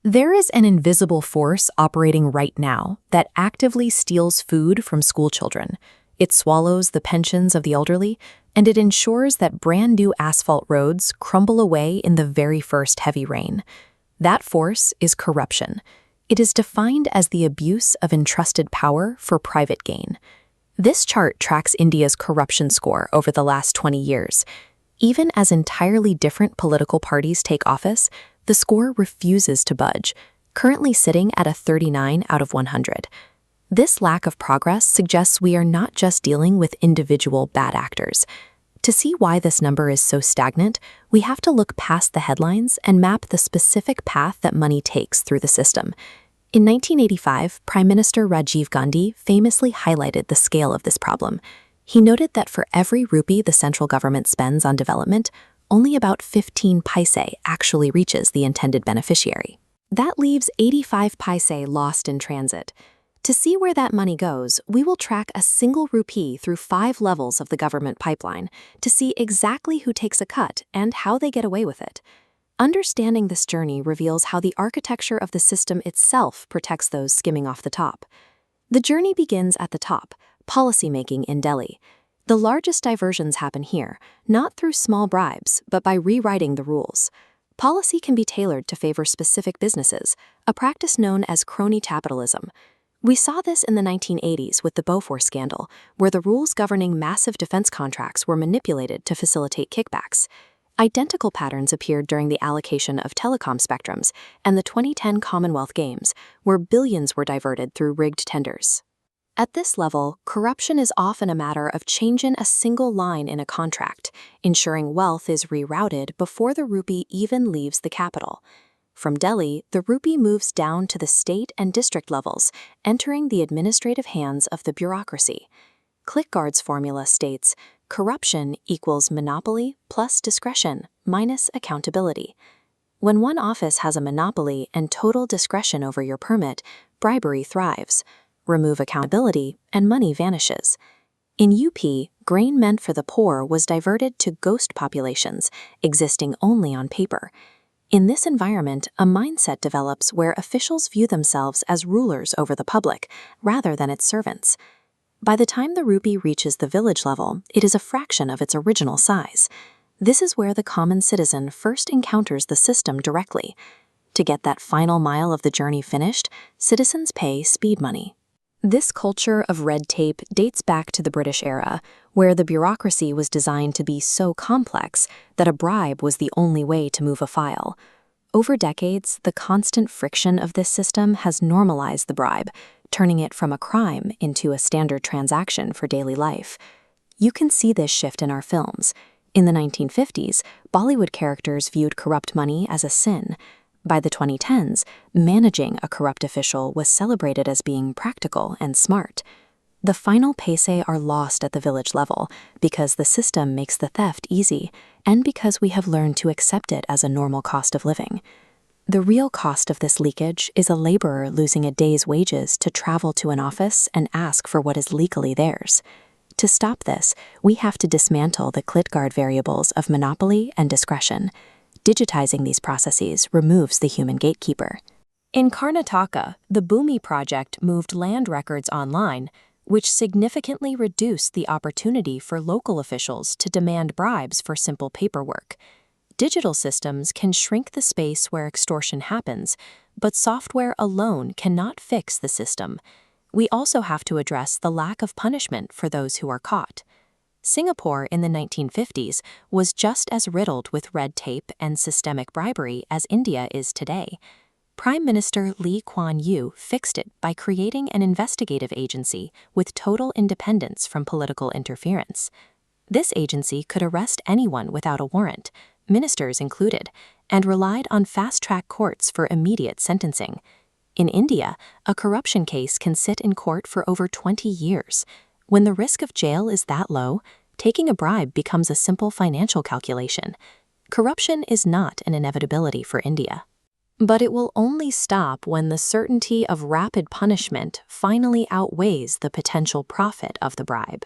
There is an invisible force operating right now that actively steals food from schoolchildren. It swallows the pensions of the elderly, and it ensures that brand new asphalt roads crumble away in the very first heavy rain. That force is corruption. It is defined as the abuse of entrusted power for private gain. This chart tracks India's corruption score over the last 20 years. Even as entirely different political parties take office, the score refuses to budge, currently sitting at a 39 out of 100. This lack of progress suggests we are not just dealing with individual bad actors. To see why this number is so stagnant, we have to look past the headlines and map the specific path that money takes through the system. In 1985, Prime Minister Rajiv Gandhi famously highlighted the scale of this problem. He noted that for every rupee the central government spends on development, only about 15 paise actually reaches the intended beneficiary. That leaves 85 paise lost in transit. To see where that money goes, we will track a single rupee through 5 levels of the government pipeline to see exactly who takes a cut and how they get away with it. Understanding this journey reveals how the architecture of the system itself protects those skimming off the top. The journey begins at the top, policymaking in Delhi. The largest diversions happen here, not through small bribes, but by rewriting the rules. Policy can be tailored to favor specific businesses, a practice known as crony capitalism. We saw this in the 1980s with the Bofors scandal, where the rules governing massive defense contracts were manipulated to facilitate kickbacks. Identical patterns appeared during the allocation of telecom spectrums and the 2010 Commonwealth Games, where billions were diverted through rigged tenders. At this level, corruption is often a matter of changing a single line in a contract, ensuring wealth is rerouted before the rupee even leaves the capital. From Delhi, the rupee moves down to the state and district levels, entering the administrative hands of the bureaucracy. ClickGuard's formula states, corruption equals monopoly plus discretion minus accountability. When one office has a monopoly and total discretion over your permit, bribery thrives. Remove accountability, and money vanishes. In UP, grain meant for the poor was diverted to ghost populations, existing only on paper. In this environment, a mindset develops where officials view themselves as rulers over the public, rather than its servants. By the time the rupee reaches the village level, it is a fraction of its original size. This is where the common citizen first encounters the system directly. To get that final mile of the journey finished, citizens pay speed money. This culture of red tape dates back to the British era, where the bureaucracy was designed to be so complex that a bribe was the only way to move a file. Over decades, the constant friction of this system has normalized the bribe, turning it from a crime into a standard transaction for daily life. You can see this shift in our films. In the 1950s, Bollywood characters viewed corrupt money as a sin. By the 2010s, managing a corrupt official was celebrated as being practical and smart. The final paise are lost at the village level because the system makes the theft easy and because we have learned to accept it as a normal cost of living. The real cost of this leakage is a laborer losing a day's wages to travel to an office and ask for what is legally theirs. To stop this, we have to dismantle the ClickGuard variables of monopoly and discretion. Digitizing these processes removes the human gatekeeper. In Karnataka, the Bhumi project moved land records online, which significantly reduced the opportunity for local officials to demand bribes for simple paperwork. Digital systems can shrink the space where extortion happens, but software alone cannot fix the system. We also have to address the lack of punishment for those who are caught. Singapore in the 1950s was just as riddled with red tape and systemic bribery as India is today. Prime Minister Lee Kuan Yew fixed it by creating an investigative agency with total independence from political interference. This agency could arrest anyone without a warrant, ministers included, and relied on fast-track courts for immediate sentencing. In India, a corruption case can sit in court for over 20 years. When the risk of jail is that low, taking a bribe becomes a simple financial calculation. Corruption is not an inevitability for India. But it will only stop when the certainty of rapid punishment finally outweighs the potential profit of the bribe.